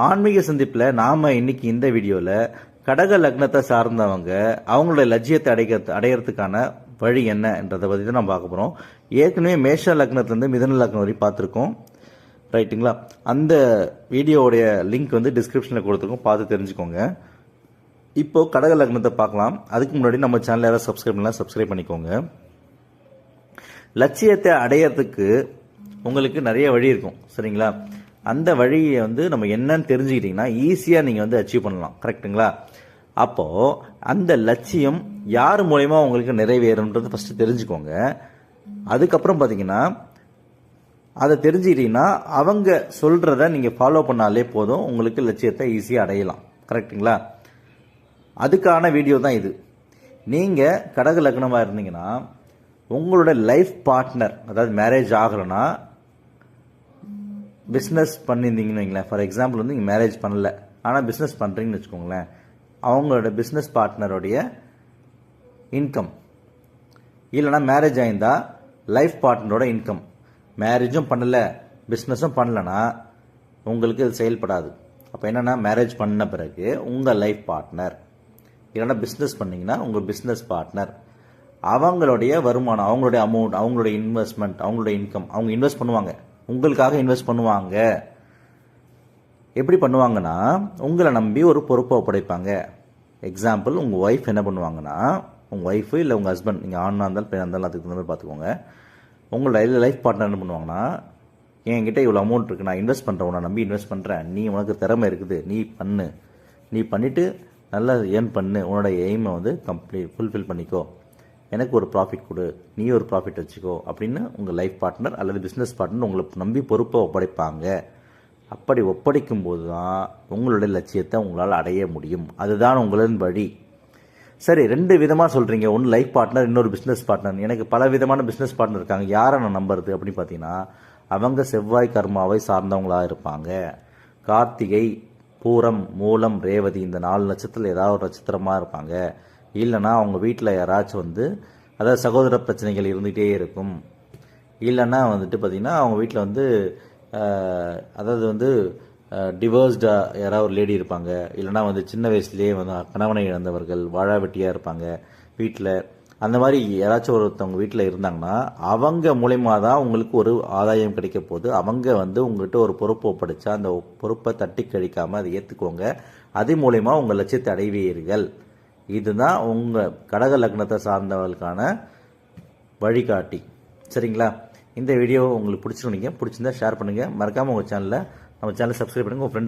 ஆன்மீக சந்திப்பில் நாம் இன்னைக்கு இந்த வீடியோவில் கடக லக்னத்தை சார்ந்தவங்க அவங்களோட லட்சியத்தை அடையிறதுக்கான வழி என்னன்றதை பற்றி தான் நம்ம பார்க்க போகிறோம். ஏற்கனவே மேஷ லக்னத்துலேருந்து மிதன லக்னம் வரை பார்த்துருக்கோம், ரைட்டுங்களா? அந்த வீடியோவுடைய லிங்க் வந்து டிஸ்கிரிப்ஷனில் கொடுத்துருக்கோம், பார்த்து தெரிஞ்சுக்கோங்க. இப்போ கடக லக்னத்தை பார்க்கலாம். அதுக்கு முன்னாடி நம்ம சேனல் யாராவது சப்ஸ்கிரைப் பண்ணலாம், சப்ஸ்கிரைப் பண்ணிக்கோங்க. லட்சியத்தை அடையிறதுக்கு உங்களுக்கு நிறைய வழி இருக்கும், சரிங்களா? அந்த வழியை வந்து நம்ம என்னன்னு தெரிஞ்சுக்கிட்டீங்கன்னா ஈஸியாக நீங்கள் வந்து அச்சீவ் பண்ணலாம், கரெக்டுங்களா? அப்போது அந்த லட்சியம் யார் மூலயமா உங்களுக்கு நிறைவேறும்ன்றது ஃபஸ்ட்டு தெரிஞ்சுக்கோங்க. அதுக்கப்புறம் பார்த்தீங்கன்னா அதை தெரிஞ்சுக்கிட்டீங்கன்னா அவங்க சொல்கிறத நீங்கள் ஃபாலோ பண்ணாலே போதும், உங்களுக்கு லட்சியத்தை ஈஸியாக அடையலாம், கரெக்டுங்களா? அதுக்கான வீடியோ தான் இது. நீங்கள் கடக லக்னமாக இருந்தீங்கன்னா உங்களோட லைஃப் பார்ட்னர், அதாவது மேரேஜ் ஆகலைன்னா பிஸ்னஸ் பண்ணியிருந்தீங்கன்னு வைங்களேன். ஃபார் எக்ஸாம்பிள் வந்து நீங்கள் மேரேஜ் பண்ணல ஆனால் பிஸ்னஸ் பண்ணுறீங்கன்னு வச்சுக்கோங்களேன். அவங்களோட பிஸ்னஸ் பார்ட்னருடைய இன்கம், இல்லைனா மேரேஜ் ஆயிருந்தா லைஃப் பார்ட்னரோட இன்கம். மேரேஜும் பண்ணலை பிஸ்னஸும் பண்ணலைன்னா உங்களுக்கு இது செயல்படாது. அப்போ என்னென்னா மேரேஜ் பண்ண பிறகு உங்கள் லைஃப் பார்ட்னர், இல்லைனா பிஸ்னஸ் பண்ணிங்கன்னா உங்கள் பிஸ்னஸ் பார்ட்னர், அவங்களுடைய வருமானம், அவங்களுடைய அமௌண்ட், அவங்களுடைய இன்வெஸ்ட்மெண்ட், அவங்களுடைய இன்கம் அவங்க இன்வெஸ்ட் பண்ணுவாங்க, உங்களுக்காக இன்வெஸ்ட் பண்ணுவாங்க. எப்படி பண்ணுவாங்கன்னா உங்களை நம்பி ஒரு பொறுப்பை ஒப்படைப்பாங்க. எக்ஸாம்பிள், உங்கள் ஒய்ஃப் என்ன பண்ணுவாங்கன்னா, உங்கள் ஒய்ஃபு இல்லை உங்கள் ஹஸ்பண்ட், நீங்கள் ஆணாக இருந்தாலும் பெண்ணாக இருந்தாலும் அதுக்கு தகுந்த மாதிரி பார்த்துக்கோங்க. உங்களோட லைஃப் பார்ட்னர் என்ன பண்ணுவாங்கன்னா, என்கிட்ட இவ்வளோ அமௌண்ட் இருக்குது, நான் இன்வெஸ்ட் பண்ணுறேன், உன்னை நம்பி இன்வெஸ்ட் பண்ணுறேன், நீ உனக்கு திறமை இருக்குது, நீ பண்ணு, நீ பண்ணிவிட்டு நல்லா ஏர்ன் பண்ணு, உன்னோட எய்மை வந்து ஃபுல்ஃபில் பண்ணிக்கோ, எனக்கு ஒரு ப்ராஃபிட் கொடு, நீ ஒரு ப்ராஃபிட் வச்சுக்கோ அப்படின்னு உங்கள் லைஃப் பார்ட்னர் அல்லது பிஸ்னஸ் பார்ட்னர் உங்களை நம்பி பொறுப்பை ஒப்படைப்பாங்க. அப்படி ஒப்படைக்கும் போது தான் உங்களுடைய லட்சியத்தை உங்களால் அடைய முடியும். அதுதான் உங்களின் வழி. சரி, ரெண்டு விதமாக சொல்கிறீங்க, ஒன்று லைஃப் பார்ட்னர், இன்னொரு பிஸ்னஸ் பார்ட்னர். எனக்கு பல விதமான பிஸ்னஸ் பார்ட்னர் இருக்காங்க, யாரை நான் நம்புறது அப்படின்னு பார்த்தீங்கன்னா அவங்க செவ்வாய் கர்மாவை சார்ந்தவங்களாக இருப்பாங்க. கார்த்திகை, பூரம், மூலம், ரேவதி இந்த 4 நட்சத்திரத்தில் ஏதாவது ஒரு நட்சத்திரமாக இருப்பாங்க. இல்லைன்னா அவங்க வீட்டில் யாராச்சும் வந்து அதாவது சகோதர பிரச்சனைகள் இருந்துகிட்டே இருக்கும். இல்லைன்னா வந்துட்டு பார்த்திங்கன்னா அவங்க வீட்டில் வந்து அதாவது வந்து டிவோர்ஸ்டாக யாராவது ஒரு லேடி இருப்பாங்க. இல்லைனா வந்து சின்ன வயசுலேயே வந்து கணவனை இழந்தவர்கள், வாழா வெட்டியாக இருப்பாங்க வீட்டில். அந்த மாதிரி யாராச்சும் ஒருத்தவங்க வீட்டில் இருந்தாங்கன்னா அவங்க மூலயமா தான் உங்களுக்கு ஒரு ஆதாயம் கிடைக்க போகுது. அவங்க வந்து உங்கள்கிட்ட ஒரு பொறுப்பை ஒப்படைச்சா அந்த பொறுப்பை தட்டி கழிக்காமல் அதை ஏற்றுக்கோங்க. அது மூலயமா உங்கள் லட்சியத்தை அடைவீர்கள். இதுதான் உங்கள் கடக லக்னத்தை சார்ந்தவர்களுக்கான வழிகாட்டி, சரிங்களா? இந்த வீடியோ உங்களுக்கு பிடிச்சிருந்தீங்க, பிடிச்சிருந்தா ஷேர் பண்ணுங்கள். மறக்காமல் உங்கள் சேனலை சப்ஸ்கிரைப் பண்ணுங்கள். உங்கள் ஃப்ரெண்டு